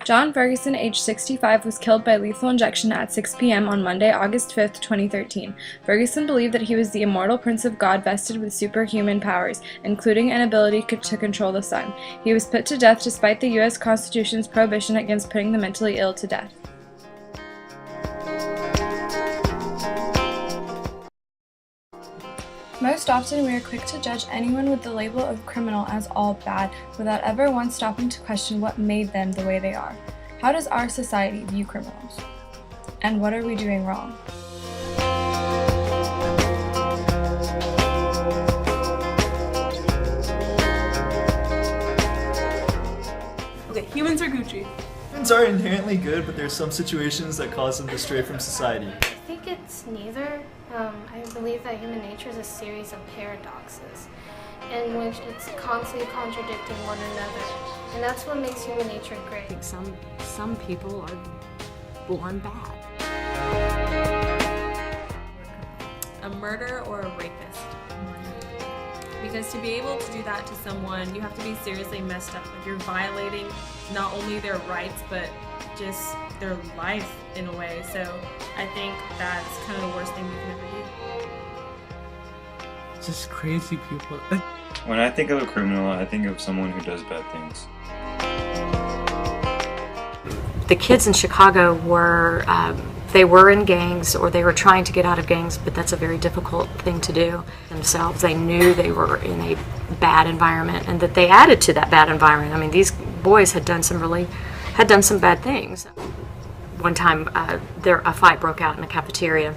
John Ferguson, age 65, was killed by lethal injection at 6 p.m. on Monday, August 5, 2013. Ferguson believed that he was the immortal Prince of God vested with superhuman powers, including an ability to control the sun. He was put to death despite the U.S. Constitution's prohibition against putting the mentally ill to death. Most often, we are quick to judge anyone with the label of criminal as all bad, without ever once stopping to question what made them the way they are. How does our society view criminals? And what are we doing wrong? Okay, humans are Gucci. Humans are inherently good, but there's some situations that cause them to stray from society. I think it's neither. I believe that human nature is a series of paradoxes in which it's constantly contradicting one another, and that's what makes human nature great. I think some people are born bad. A murderer or a rapist. Because to be able to do that to someone, you have to be seriously messed up. Like, you're violating not only their rights, but just their life in a way. So I think that's kind of the worst thing you can ever do. Just crazy people. When I think of a criminal, I think of someone who does bad things. The kids in Chicago were, they were in gangs, or they were trying to get out of gangs, but that's a very difficult thing to do themselves. They knew they were in a bad environment, and that they added to that bad environment. I mean, these boys had done some bad things. One time, a fight broke out in a cafeteria,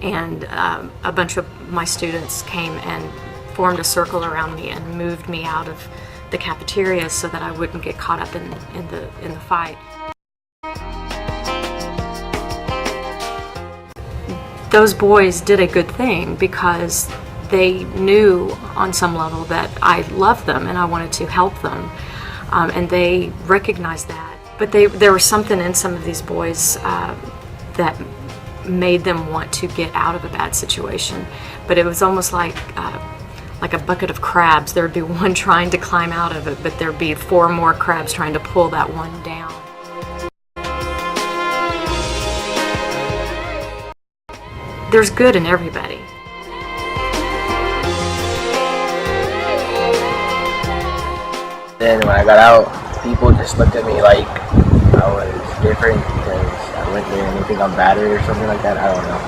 and a bunch of my students came and formed a circle around me and moved me out of the cafeteria so that I wouldn't get caught up in the fight. Those boys did a good thing because they knew on some level that I loved them and I wanted to help them, and they recognized that. But there was something in some of these boys that made them want to get out of a bad situation. But it was almost like a bucket of crabs. There would be one trying to climb out of it, but there'd be 4 more crabs trying to pull that one down. There's good in everybody. Then when I got out, people just looked at me like I was different because I went there and they think I'm battered or something like that. I don't know.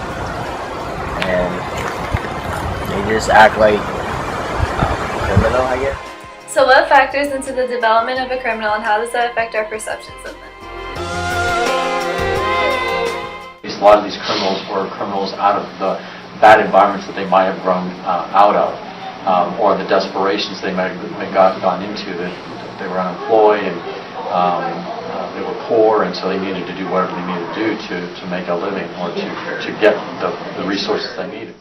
And they just act like a criminal, I guess. So what factors into the development of a criminal, and how does that affect our perceptions of them? A lot of these criminals were criminals out of the bad environments that they might have grown out of, or the desperations they might have gone into, that they were unemployed and they were poor, and so they needed to do whatever they needed to do to make a living, or to get the resources they needed.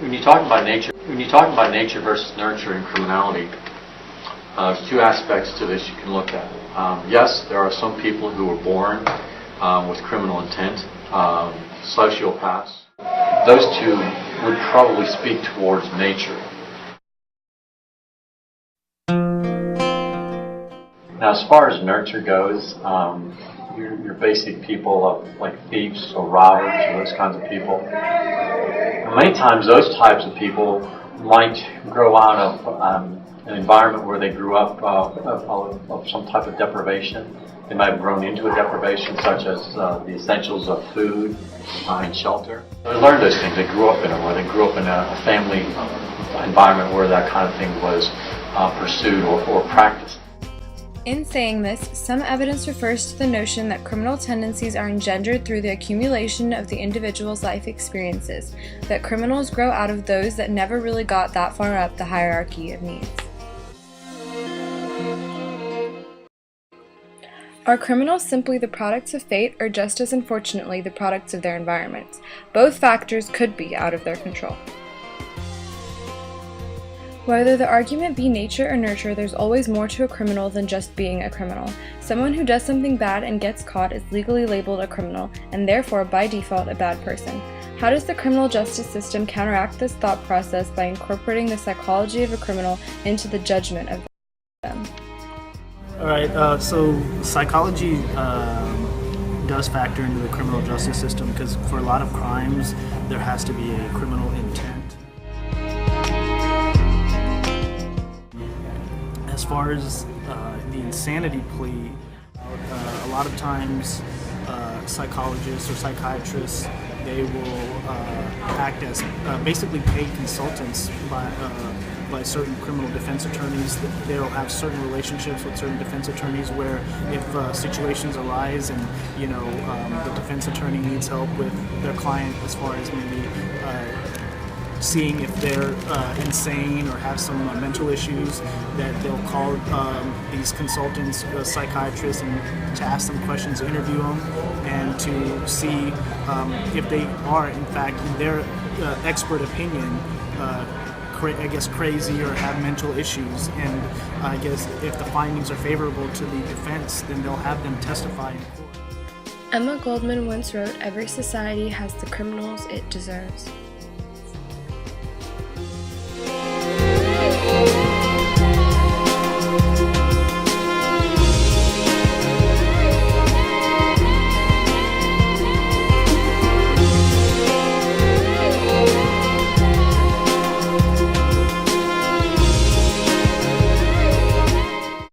When you talk about nature versus nurture in criminality, there's 2 aspects to this you can look at. Yes, there are some people who were born with criminal intent, sociopaths. Those 2 would probably speak towards nature. Now, as far as nurture goes, your basic people of like thieves or robbers or those kinds of people. Many times, those types of people might grow out of an environment where they grew up of some type of deprivation. They might have grown into a deprivation, such as the essentials of food and shelter. They learned those things. They grew up in it, or they grew up in a family environment where that kind of thing was pursued or practiced. In saying this, some evidence refers to the notion that criminal tendencies are engendered through the accumulation of the individual's life experiences, that criminals grow out of those that never really got that far up the hierarchy of needs. Are criminals simply the products of fate, or just as unfortunately the products of their environments? Both factors could be out of their control. Whether the argument be nature or nurture, there's always more to a criminal than just being a criminal. Someone who does something bad and gets caught is legally labeled a criminal, and therefore by default a bad person. How does the criminal justice system counteract this thought process by incorporating the psychology of a criminal into the judgment of them? All right, so psychology does factor into the criminal justice system because for a lot of crimes, there has to be a criminal intent. As far as the insanity plea, a lot of times psychologists or psychiatrists, they will act as basically paid consultants by certain criminal defense attorneys. They'll have certain relationships with certain defense attorneys where if situations arise and the defense attorney needs help with their client as far as maybe seeing if they're insane or have some mental issues, that they'll call these consultants, psychiatrists, and to ask them questions, interview them, and to see if they are, in fact, in their expert opinion, crazy or have mental issues. And I guess if the findings are favorable to the defense, then they'll have them testify in court. Emma Goldman once wrote, "Every society has the criminals it deserves."